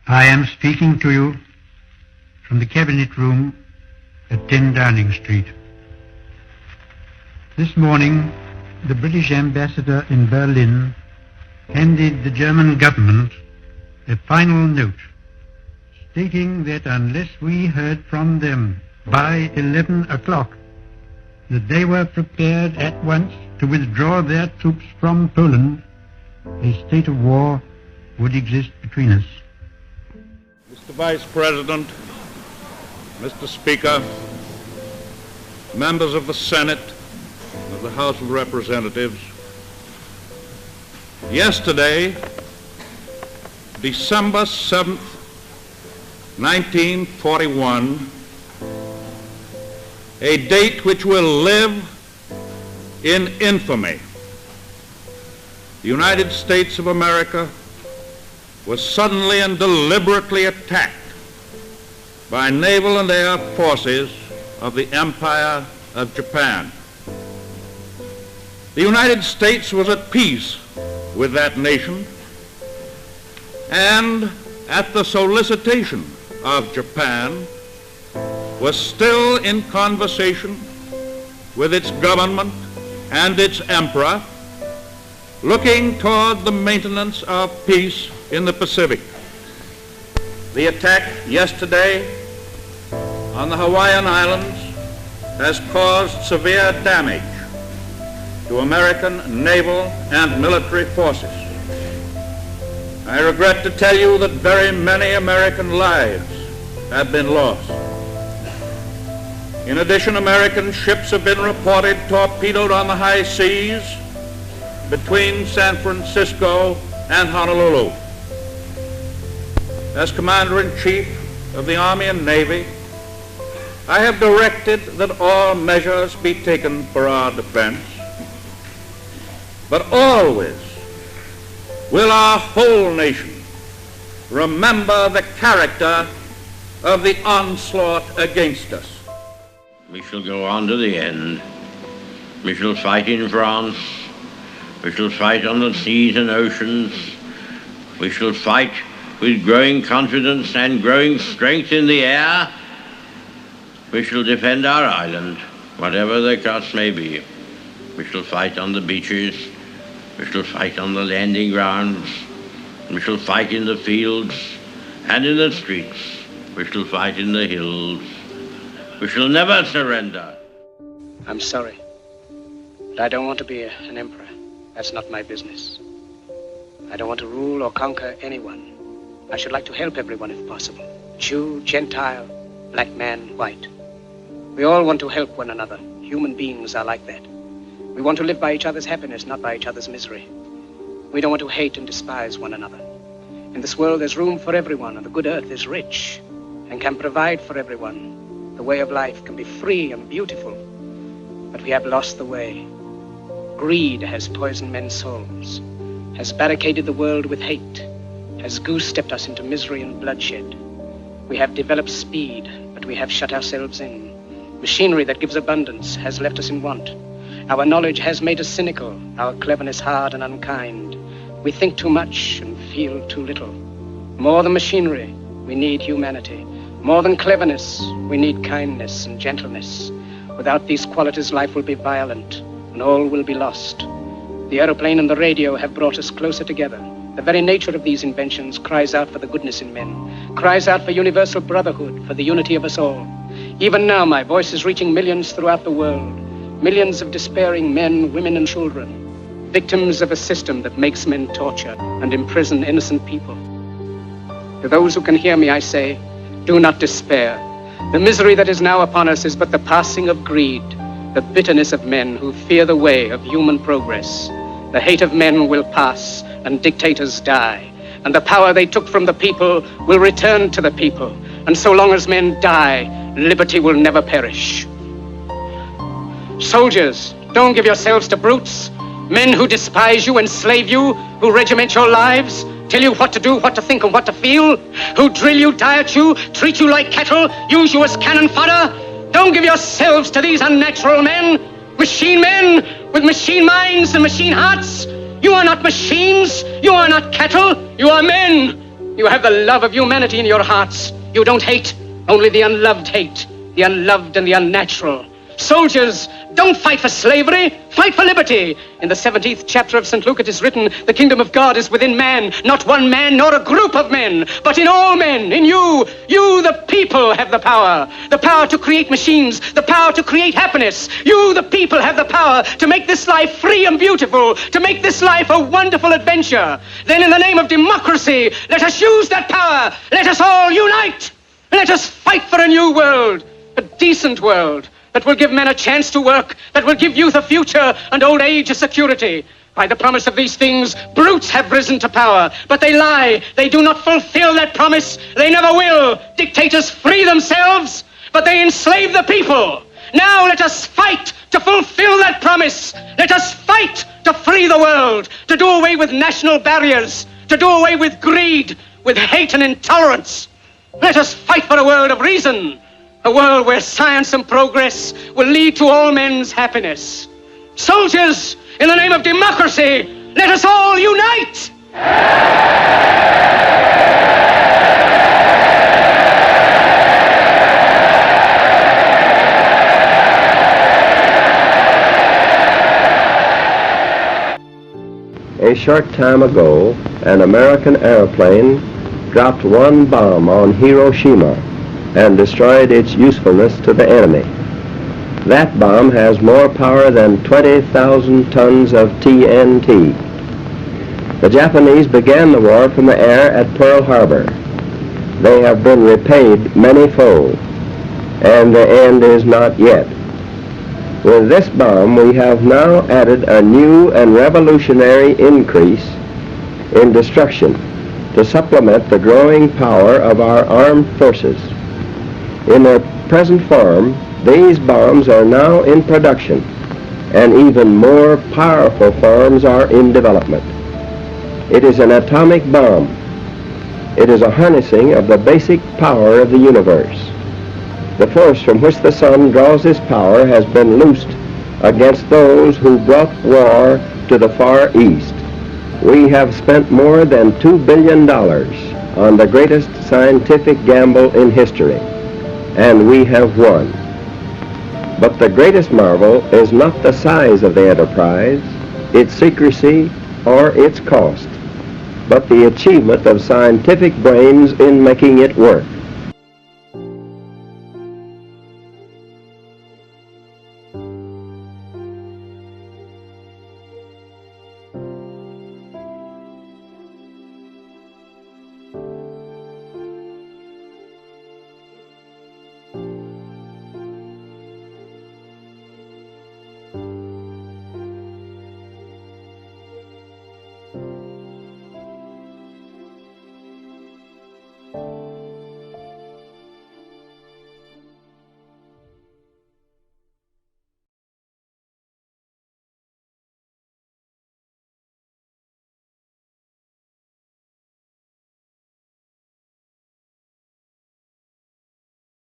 I am speaking to you from the Cabinet Room at 10 Downing Street. This morning, the British ambassador in Berlin handed the German government a final note stating that unless we heard from them by 11 o'clock, that they were prepared at once to withdraw their troops from Poland, a state of war would exist between us. Mr. Vice President, Mr. Speaker, members of the Senate, of the House of Representatives, yesterday, December 7th, 1941, a date which will live in infamy, the United States of America was suddenly and deliberately attacked by naval and air forces of the Empire of Japan. The United States was at peace with that nation, and at the solicitation of Japan was still in conversation with its government and its emperor, looking toward the maintenance of peace in the Pacific. The attack yesterday on the Hawaiian Islands has caused severe damage to American naval and military forces. I regret to tell you that very many American lives have been lost. In addition, American ships have been reported torpedoed on the high seas between San Francisco and Honolulu. As Commander-in-Chief of the Army and Navy, I have directed that all measures be taken for our defense, but always will our whole nation remember the character of the onslaught against us. We shall go on to the end. We shall fight in France. We shall fight on the seas and oceans. We shall fight with growing confidence and growing strength in the air. We shall defend our island, whatever the cost may be. We shall fight on the beaches. We shall fight on the landing grounds. We shall fight in the fields and in the streets. We shall fight in the hills. We shall never surrender. I'm sorry, but I don't want to be an emperor. That's not my business. I don't want to rule or conquer anyone. I should like to help everyone if possible. Jew, Gentile, black man, white. We all want to help one another. Human beings are like that. We want to live by each other's happiness, not by each other's misery. We don't want to hate and despise one another. In this world, there's room for everyone, and the good earth is rich and can provide for everyone. The way of life can be free and beautiful, but we have lost the way. Greed has poisoned men's souls, has barricaded the world with hate, has goose-stepped us into misery and bloodshed. We have developed speed, but we have shut ourselves in. Machinery that gives abundance has left us in want. Our knowledge has made us cynical, our cleverness hard and unkind. We think too much and feel too little. More than machinery, we need humanity. More than cleverness, we need kindness and gentleness. Without these qualities, life will be violent, and all will be lost. The aeroplane and the radio have brought us closer together. The very nature of these inventions cries out for the goodness in men, cries out for universal brotherhood, for the unity of us all. Even now, my voice is reaching millions throughout the world, millions of despairing men, women, and children, victims of a system that makes men torture and imprison innocent people. To those who can hear me, I say, do not despair. The misery that is now upon us is but the passing of greed, the bitterness of men who fear the way of human progress. The hate of men will pass, and dictators die, and the power they took from the people will return to the people. And so long as men die, liberty will never perish. Soldiers, don't give yourselves to brutes, men who despise you, enslave you, who regiment your lives, tell you what to do, what to think, and what to feel, who drill you, diet you, treat you like cattle, use you as cannon fodder. Don't give yourselves to these unnatural men with machine minds and machine hearts. You are not machines, you are not cattle, you are men. You have the love of humanity in your hearts. You don't hate, only the unloved hate, the unloved and the unnatural. Soldiers, don't fight for slavery, fight for liberty. In the 17th chapter of St. Luke it is written, the kingdom of God is within man, not one man nor a group of men, but in all men, in you. You, the people, have the power to create machines, the power to create happiness. You, the people, have the power to make this life free and beautiful, to make this life a wonderful adventure. Then in the name of democracy, let us use that power. Let us all unite. Let us fight for a new world, a decent world, that will give men a chance to work, that will give youth a future and old age a security. By the promise of these things, brutes have risen to power, but they lie. They do not fulfill that promise. They never will. Dictators free themselves, but they enslave the people. Now let us fight to fulfill that promise. Let us fight to free the world, to do away with national barriers, to do away with greed, with hate and intolerance. Let us fight for a world of reason, a world where science and progress will lead to all men's happiness. Soldiers, in the name of democracy, let us all unite! A short time ago, an American airplane dropped one bomb on Hiroshima and destroyed its usefulness to the enemy. That bomb has more power than 20,000 tons of TNT. The Japanese began the war from the air at Pearl Harbor. They have been repaid many-fold, and the end is not yet. With this bomb, we have now added a new and revolutionary increase in destruction to supplement the growing power of our armed forces. In their present form, these bombs are now in production, and even more powerful forms are in development. It is an atomic bomb. It is a harnessing of the basic power of the universe. The force from which the sun draws its power has been loosed against those who brought war to the Far East. We have spent more than $2 billion on the greatest scientific gamble in history, and we have won. But the greatest marvel is not the size of the enterprise, its secrecy, or its cost, but the achievement of scientific brains in making it work.